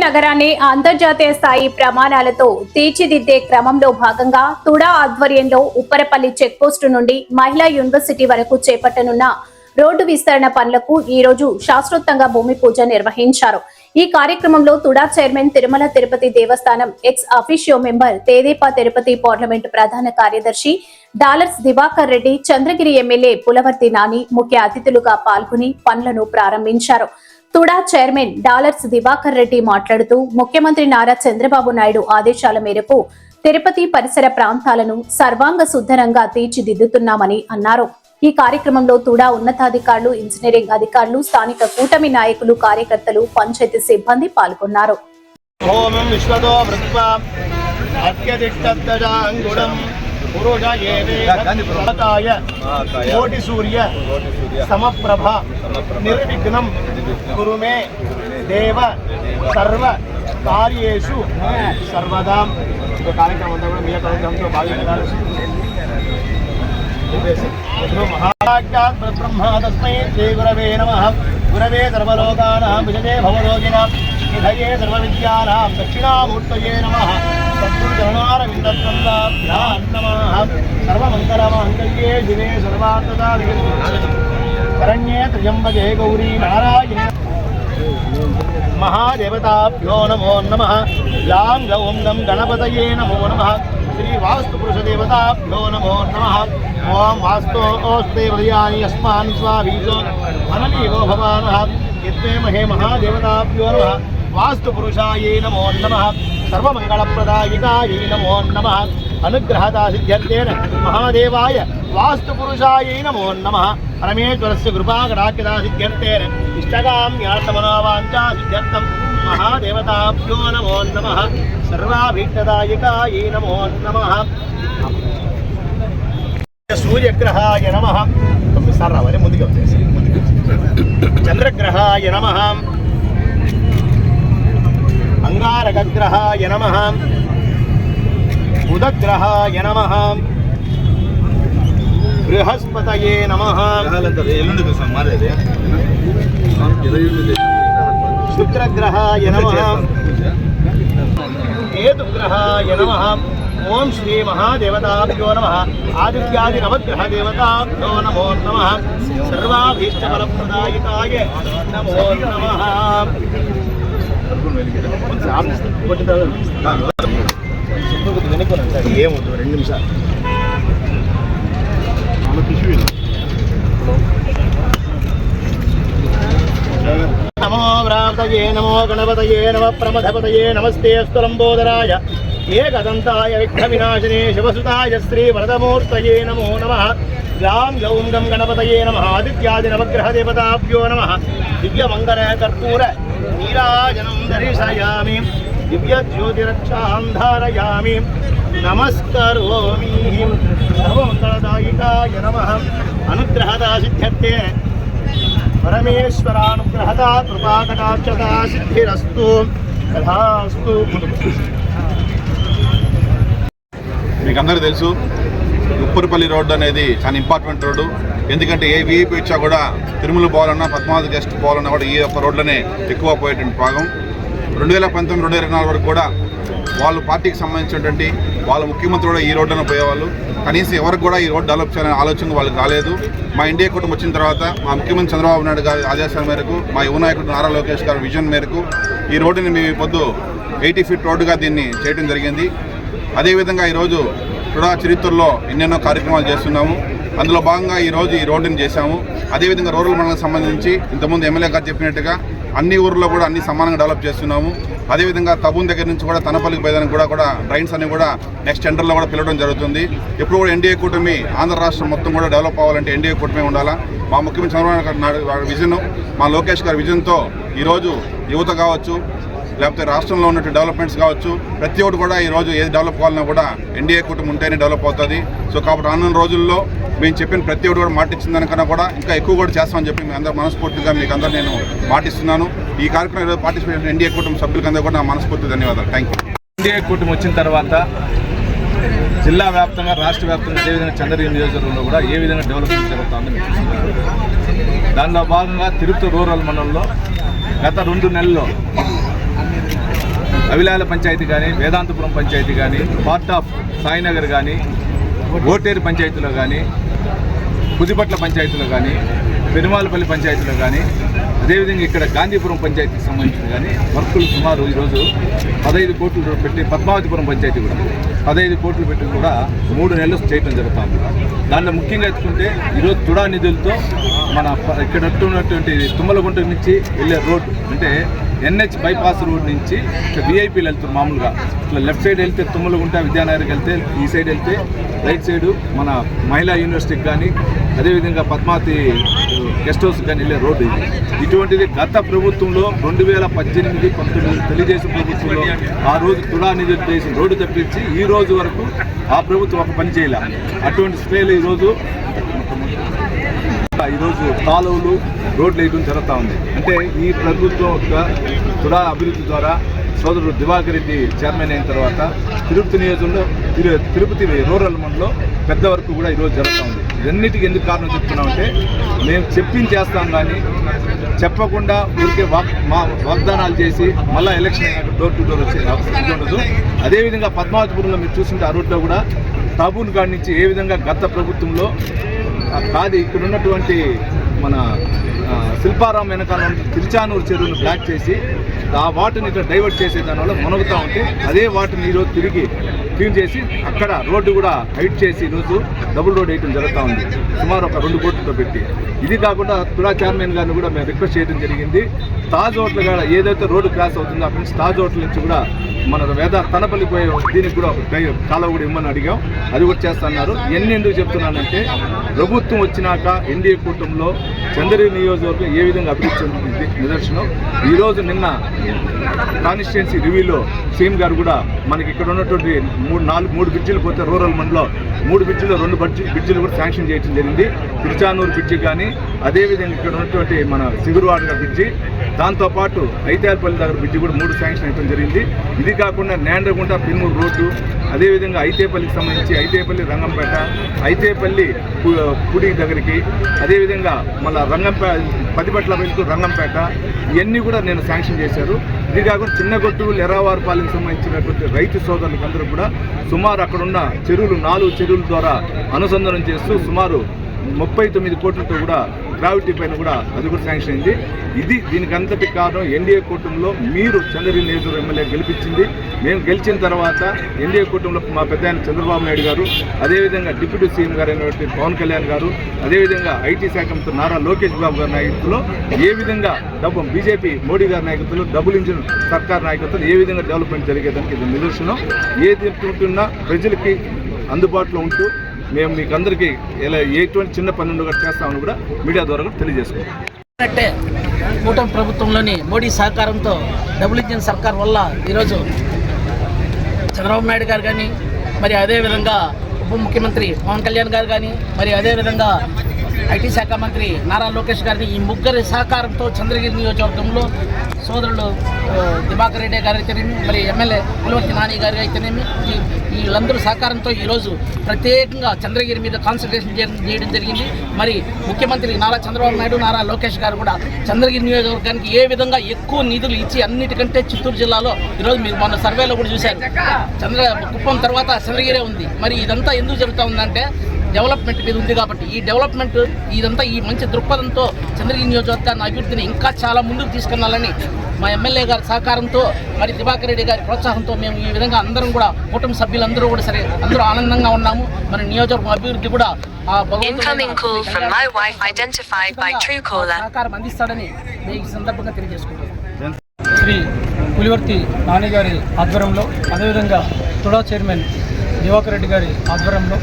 నగరాన్ని అంతర్జాతీయ స్థాయి ప్రమాణాలతో తీర్చిదిద్దే క్రమంలో భాగంగా తుడా ఆధ్వర్యంలో ఉప్పరపల్లి చెక్పోస్టు నుండి మహిళా యూనివర్సిటీ వరకు చేపట్టనున్న రోడ్డు విస్తరణ పనులకు ఈ రోజు శాస్త్రోక్తంగా భూమి పూజ నిర్వహించారు. ఈ కార్యక్రమంలో TUDA chairman Tirumala Tirupati Devasthanam ex officio member TDP Tirupati parliament ప్రధాన కార్యదర్శి డాలర్స్ దివాకర్ రెడ్డి, చంద్రగిరి ఎమ్మెల్యే పులవర్తి నాని ముఖ్య అతిథులుగా పాల్గొని పనులను ప్రారంభించారు. తుడా చైర్మన్ డాలర్స్ దివాకర్ రెడ్డి మాట్లాడుతూ ముఖ్యమంత్రి నారా చంద్రబాబు నాయుడు ఆదేశాల మేరకు తిరుపతి పరిసర ప్రాంతాలను సర్వాంగ సుందరంగా తీర్చిదిద్దుతున్నామని అన్నారు. ఈ కార్యక్రమంలో తుడా ఉన్నతాధికారులు, ఇంజనీరింగ్ అధికారులు, స్థానిక కూటమి నాయకులు, కార్యకర్తలు, పంచాయతీ సిబ్బంది పాల్గొన్నారు. కోటి సూర్య సమప్రభ నిర్విఘ్నం కురు మే దేవ సర్వ కార్యేషు సర్వదా. కార్యక్రమం అంతా కూడా మీ యొక్క భావించాలి. బ్రహ్మ తస్మై శ్రీ గురవే నమః. గురవే సర్వలోకానాం విజయే భవరోగిణాం నిధయే సర్వవిద్యానాం దక్షిణామూర్తయే నమః. సద్గురుచరణారవిందద్వందాభ్యాం నమః. సర్వమంగళమాంగళ్యే శివే సర్వార్థసాధికే శరణ్యే త్ర్యంబకే గౌరీ నారాయణి మహాదేవతాభ్యో నమో నమః. లాం గౌం గం గణపతయే నమో నమః. శ్రీ వాస్తు పురుష దేవతాభ్యో నమో నమః. ఓం వాस्तो ఓస్తేవయాని యస్మాన్ స్వాభీజో అననీవో భవానః. యత్తే మహే మహాదేవతాభ్యో నమః. వాస్తు పురుషాయే నమో నమః. సర్వమంగళప్రదాయికాయే నమో నమః. అనుగ్రహదా సిద్ధ్యర్థేన మహాదేవాయ వాస్తు పురుషాయే నమో నమః. పరమేశ్వరస్య కృపాకటాక్షదా సిద్ధ్యర్థేన ఇష్టకామ్యార్థమనోవాంఛా సిద్ధ్యర్థం మహాదేవతాభ్యో నమో నమః. సర్వాభీష్టదాయకాయే నమో నమః. సూర్యగ్రహాయ నమః. తొమ్మిదిసార్లు రావాలి, ముందుకు వచ్చేసి. చంద్రగ్రహాయ నమః. అంగారకగ్రహాయ నమః. బుధగ్రహాయ నమః. బృహస్పతయే నమః. శుక్రగ్రహాయ నమః. కేతుగ్రహాయ నమః. ఓం శ్రీ మహాదేవతాభ్యో నమః. ఆదిత్యాది నవగ్రహ దేవతాభ్యో నమో నమః. సర్వాభీష్టఫలప్రదాయికాయ నమో నమః. ఏముంది 2 నిమిషాలు. నమో వ్రాతయే నమో గణపతయే నమ ప్రమథపతయే నమస్తే అస్తు లంబోదరాయ ఏకదంతాయ విఘ్న వినాశనే శివసుతాయ శ్రీ వరదమూర్తయే నమో నమః. గ్లాం గౌం గం గణపతయే నమః. ఆదిత్యాది నవగ్రహ దేవతాభ్యో నమః. దివ్యమంగళ కర్పూర నీరాజనం దర్శయామి. దివ్య జ్యోతిరక్షాం ధారయామి. నమస్కరోమి. సర్వమంగళదాయికాయ నమః. అనుగ్రహదా సిద్ధ్యర్థే పరమేశ్వరానుగ్రహదా కృపాకటాక్షదా సిద్ధిరస్తు తథాస్తు. మీకు అందరూ తెలుసు, ఉప్పరపల్లి రోడ్డు అనేది చాలా ఇంపార్టెంట్ రోడ్డు. ఎందుకంటే ఏ వీఐపీ వచ్చా కూడా తిరుమల పోవాలన్నా, పద్మావతి గెస్ట్ పోవాలన్నా కూడా ఈ యొక్క రోడ్లోనే ఎక్కువ పోయేటువంటి భాగం. 2019-2024 వరకు కూడా వాళ్ళు పార్టీకి సంబంధించినటువంటి వాళ్ళ ముఖ్యమంత్రి కూడా ఈ రోడ్డున పోయేవాళ్ళు. కనీసం ఎవరికి కూడా ఈ రోడ్డు డెవలప్ చేయాలనే ఆలోచన వాళ్ళకి రాలేదు. మా ఇండియా కూటమి వచ్చిన తర్వాత మా ముఖ్యమంత్రి చంద్రబాబు నాయుడు గారి ఆదేశాల మేరకు, మా యువ నాయకుడు నారా లోకేష్ గారి విజన్ మేరకు ఈ రోడ్డుని మేము పొద్దు 80 ఫీట్ రోడ్డుగా దీన్ని చేయడం జరిగింది. అదేవిధంగా ఈరోజు తుడా చరిత్రలో ఎన్నెన్నో కార్యక్రమాలు చేస్తున్నాము. అందులో భాగంగా ఈరోజు ఈ రోడ్డుని చేశాము. అదేవిధంగా రూరల్ మండలానికి సంబంధించి ఇంతకుముందు ఎమ్మెల్యే గారు చెప్పినట్టుగా అన్ని ఊర్లో కూడా అన్ని సమానంగా డెవలప్ చేస్తున్నాము. అదేవిధంగా తబూన్ దగ్గర నుంచి కూడా తనపల్లికి పోయేదానికి కూడా డ్రైన్స్ అన్ని కూడా నెక్స్ట్ టెండర్లో కూడా పిలవడం జరుగుతుంది. ఎప్పుడు కూడా ఎన్డీఏ కూటమి ఆంధ్ర రాష్ట్రం మొత్తం కూడా డెవలప్ అవ్వాలంటే ఎన్డీఏ కూటమి ఉండాలా. మా ముఖ్యమంత్రి చంద్రబాబు నాయుడు గారి విజన్, మా లోకేష్ గారి విజన్తో ఈరోజు యువత కావచ్చు, లేకపోతే రాష్ట్రంలో ఉన్నట్టు డెవలప్మెంట్స్ కావచ్చు, ప్రతి ఒక్కటి కూడా ఈరోజు ఏది డెవలప్ కావాలన్నా కూడా ఎన్డీఏ కూటమి ఉంటేనే డెవలప్ అవుతుంది. సో కాబట్టి రానున్న రోజుల్లో మేము చెప్పిన ప్రతి ఒక్కటి కూడా మాటిచ్చిన దానికన్నా కూడా ఇంకా ఎక్కువ కూడా చేస్తామని చెప్పి మీ అందరూ మనస్ఫూర్తిగా మీకు అందరూ నేను మాటిస్తున్నాను. ఈ కార్యక్రమం ఈరోజు పార్టిసిపేట్ ఎన్డీఏ కూటమి సభ్యులందరూ కూడా నా మనస్ఫూర్తి ధన్యవాదాలు. Thank you. ఎన్డీఏ కూటమి వచ్చిన తర్వాత జిల్లా వ్యాప్తంగా, రాష్ట్ర వ్యాప్తంగా అదేవిధంగా చంద్రగిరి నియోజకవర్గంలో కూడా ఏ విధంగా డెవలప్మెంట్ జరుగుతుందో మీకు దానిలో భాగంగా తిరుపతి రూరల్ మండలంలో గత 2 నెలల్లో అవిలాల పంచాయతీ కానీ, వేదాంతపురం పంచాయతీ కానీ, పార్ట్ ఆఫ్ సాయినగర్ కానీ, ఓటేరు పంచాయతీలో కానీ, పుదిపట్ల పంచాయతీలో కానీ, పెరుమాలపల్లి పంచాయతీలో కానీ, అదేవిధంగా ఇక్కడ గాంధీపురం పంచాయతీకి సంబంధించిన కానీ వర్కులు సుమారు ఈరోజు 15 కోట్లు పెట్టి, పద్మావతిపురం పంచాయతీ కూడా 15 కోట్లు పెట్టి కూడా 3 నెలలు చేయడం జరుగుతుంది. దాంట్లో ముఖ్యంగా ఎత్తుకుంటే ఈరోజు తుడా నిధులతో మన ఇక్కడ ఉన్నటువంటి తుమ్మలగుంట నుంచి వెళ్ళే రోడ్డు, అంటే ఎన్హెచ్ బైపాస్ రోడ్ నుంచి ఇట్లా విఐపీలు వెళ్తారు. మామూలుగా ఇట్లా లెఫ్ట్ సైడ్ వెళ్తే తుమ్మలగుంట విద్యానగర్కి వెళ్తే, ఈ సైడ్ వెళ్తే రైట్ సైడు మన మహిళా యూనివర్సిటీకి కానీ, అదేవిధంగా పద్మావతి గెస్ట్ హౌస్కి కానీ వెళ్ళే రోడ్డు ఇది. ఇటువంటిది గత ప్రభుత్వంలో 2018-19 తెలుగుదేశం ప్రభుత్వంలో ఆ రోజు తుడా నిధులు చేసిన రోడ్డు తప్పించి ఈ రోజు వరకు ఆ ప్రభుత్వం ఒక పని చేయలే. అటువంటి స్టేలు ఈరోజు కాలువలు, రోడ్లు వేయడం జరుగుతూ ఉంది. అంటే ఈ ప్రభుత్వం యొక్క తుడా అభివృద్ధి ద్వారా సోదరుడు దివాకర్ రెడ్డి చైర్మన్ అయిన తర్వాత తిరుపతి నియోజకంలో, తిరుపతి రూరల్ మండలంలో పెద్ద వరకు కూడా ఈరోజు జరుగుతూ ఉంది. ఇవన్నిటికీ ఎందుకు కారణం చెప్తున్నామంటే, మేము చేస్తాం కానీ చెప్పకుండా ఊరికే వాగ్దానాలు చేసి మళ్ళీ ఎలక్షన్ అయ్యాక డోర్ టు డోర్ వచ్చే అవసరం ఉండదు. అదేవిధంగా పద్మావతిపురంలో మీరు చూస్తుంటే ఆ రోడ్లో కూడా తాబూన్ కాడి నుంచి ఏ విధంగా గత ప్రభుత్వంలో కాదు ఇక్కడ ఉన్నటువంటి మన శిల్పారాం వెనకాల తిరుచానూరు చెరువును బ్లాక్ చేసి ఆ వాటర్ని ఇక్కడ డైవర్ట్ చేసే దానివల్ల మునుగుతూ ఉంటే అదే వాటర్ని ఈరోజు తిరిగి క్లీన్ చేసి అక్కడ రోడ్డు కూడా హైట్ చేసి ఈరోజు డబుల్ రోడ్ వేయడం జరుగుతూ ఉంది, సుమారు ఒక 2 కోట్లతో పెట్టి. ఇది కాకుండా తుడా చైర్మన్ గారిని కూడా మేము రిక్వెస్ట్ చేయడం జరిగింది. తాజ్ హోటల్ కూడా ఏదైతే రోడ్డు క్రాస్ అవుతుందో అక్కడి నుంచి తాజ్ హోటల్ నుంచి కూడా మన తనపల్లి పోయే దీనికి కూడా కాలువ కూడా ఇమ్మని అడిగాం, అది కూడా చేస్తున్నారు. ఎన్ని ఎందుకు చెప్తున్నానంటే, ప్రభుత్వం వచ్చినాక ఎన్డీఏ కూటమిలో చంద్రగిరి నియోజకవర్గం ఏ విధంగా అభివృద్ధి చెందుతుంది నిదర్శనం. ఈరోజు నిన్న కాన్స్టిట్యున్సీ రివ్యూలో సీఎం గారు కూడా మనకి ఇక్కడ ఉన్నటువంటి 3 బ్రిడ్జిలు పోతే రూరల్ మండలం 3 బ్రిడ్జిలో 2 బ్రిడ్జిలు కూడా శాంక్షన్ చేయడం జరిగింది. తిరుచానూరు బ్రిడ్జి కానీ, అదేవిధంగా ఇక్కడ ఉన్నటువంటి మన సిగురువాడ బ్రిడ్జి, దాంతోపాటు ఐతేపల్లి దగ్గర బ్రిడ్జి కూడా 3 శాంక్షన్ అయ్యడం జరిగింది. ఇది కాకుండా నేండ్రగుంట పిన్నూరు రోడ్డు, అదేవిధంగా ఐతేపల్లికి సంబంధించి ఐతేపల్లి రంగంపేట, ఐతేపల్లి పుడి దగ్గరికి, అదేవిధంగా మళ్ళీ పదిపట్ల వెళ్తూ రంగంపేట, ఇవన్నీ కూడా నేను శాంక్షన్ చేశారు. ఇది కాకుండా చిన్నగొట్టు లెరావారిపాలెంకి సంబంధించినటువంటి రైతు సోదరులకు అందరూ కూడా సుమారు అక్కడున్న చెరువులు 4 చెరువుల ద్వారా అనుసంధానం చేస్తూ సుమారు 39 కోట్లతో కూడా గ్రావిటీ పైన కూడా అది కూడా శాంక్షన్ అయింది. ఇది దీనికి అంతటి కారణం ఎన్డీఏ కూటమిలో మీరు చంద్రగిరి నియోజకవర్గం ఎమ్మెల్యే గెలిపించింది. మేము గెలిచిన తర్వాత ఎన్డీఏ కూటమిలో మా పెద్ద ఆయన చంద్రబాబు నాయుడు గారు, అదేవిధంగా డిప్యూటీ సీఎం గారు అయినటువంటి పవన్ కళ్యాణ్ గారు, అదేవిధంగా ఐటీ శాఖ మంత్రి నారా లోకేష్ బాబు గారి నాయకత్వంలో ఏ విధంగా బీజేపీ మోడీ గారి నాయకత్వంలో డబుల్ ఇంజిన్ సర్కార్ నాయకత్వంలో ఏ విధంగా డెవలప్మెంట్ జరిగేదానికి ఇది నిదర్శనం. ఏది ఉంటున్నా ప్రజలకి అందుబాటులో ఉంటూ మేము మీకు అందరికీ ఇలా ఎటువంటి చిన్న పనులు కూడా చేస్తామని కూడా మీడియా ద్వారా కూడా తెలియజేసుకుంటాం. కూటమి ప్రభుత్వంలోని మోడీ సహకారంతో డబుల్ ఇంజిన్ సర్కార్ వల్ల ఈరోజు చంద్రబాబు నాయుడు గారు కానీ, మరి అదేవిధంగా ఉప ముఖ్యమంత్రి పవన్ కళ్యాణ్ గారు కానీ, మరి అదేవిధంగా ఐటీ శాఖ మంత్రి నారా లోకేష్ గారిని ఈ ముగ్గురి సహకారంతో చంద్రగిరి నియోజకవర్గంలో సోదరులు దివాకర్ రెడ్డి గారు అయితేనేమి, మరి ఎమ్మెల్యే పులివర్తి నాని గారు అయితేనేమి, వీళ్ళందరూ సహకారంతో ఈరోజు ప్రత్యేకంగా చంద్రగిరి మీద కాన్సన్ట్రేషన్ చేయడం జరిగింది. మరి ముఖ్యమంత్రి నారా చంద్రబాబు నాయుడు, నారా లోకేష్ గారు కూడా చంద్రగిరి నియోజకవర్గానికి ఏ విధంగా ఎక్కువ నిధులు ఇచ్చి, అన్నిటికంటే చిత్తూరు జిల్లాలో ఈరోజు మీరు మొన్న సర్వేలో కూడా చూశారు, కుప్పం తర్వాత చంద్రగిరే ఉంది. మరి ఇదంతా ఎందుకు జరుగుతూ ఉందంటే డెవలప్మెంట్ మీద ఉంది కాబట్టి, ఈ డెవలప్మెంట్ ఇదంతా ఈ మంచి దృక్పథంతో చంద్రగిరి నియోజకవర్గాన్ని అభివృద్ధిని ఇంకా చాలా ముందుకు తీసుకెళ్లాలని మా ఎమ్మెల్యే గారి సహకారంతో, మరి దివాకర్ రెడ్డి గారి ప్రోత్సాహంతో మేము ఈ విధంగా అందరం కూడా కుటుంబ సభ్యులందరూ కూడా సరే అందరూ ఆనందంగా ఉన్నాము. మన నియోజకవర్గం అభివృద్ధి కూడా సహకారం అందిస్తాడని ఈ సందర్భంగా తెలియజేసుకుంటున్నాం. శ్రీ పులివర్తి నాని గారి ఆధ్వర్యంలో, అదేవిధంగా తుడా చైర్మన్ దివాకర్ రెడ్డి గారి ఆధ్వర్యంలో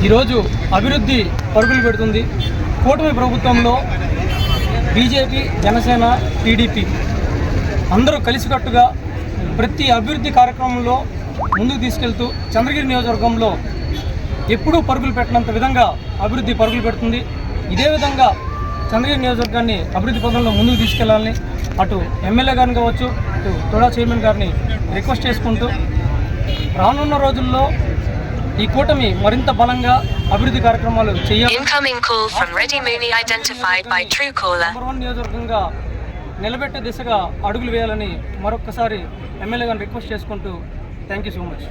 ఈరోజు అభివృద్ధి పరుగులు పెడుతుంది. కూటమి ప్రభుత్వంలో బీజేపీ, జనసేన, టీడీపీ అందరూ కలిసికట్టుగా ప్రతి అభివృద్ధి కార్యక్రమంలో ముందుకు తీసుకెళ్తూ చంద్రగిరి నియోజకవర్గంలో ఎప్పుడూ పరుగులు పెట్టినంత విధంగా అభివృద్ధి పరుగులు పెడుతుంది. ఇదే విధంగా చంద్రగిరి నియోజకవర్గాన్ని అభివృద్ధి పథంలో ముందుకు తీసుకెళ్లాలని అటు ఎమ్మెల్యే గారిని కావచ్చు, ఇటు తుడా చైర్మన్ గారిని రిక్వెస్ట్ చేసుకుంటూ రానున్న రోజుల్లో ఈ కూటమి మరింత బలంగా అభివృద్ధి కార్యక్రమాలు చేయాలి. నంబర్ 1 నియోజకవర్గంగా నిలబెట్టే దిశగా అడుగులు వేయాలని మరొక్కసారి ఎమ్మెల్యే గారిని రిక్వెస్ట్ చేసుకుంటూ థ్యాంక్ యూ సో మచ్.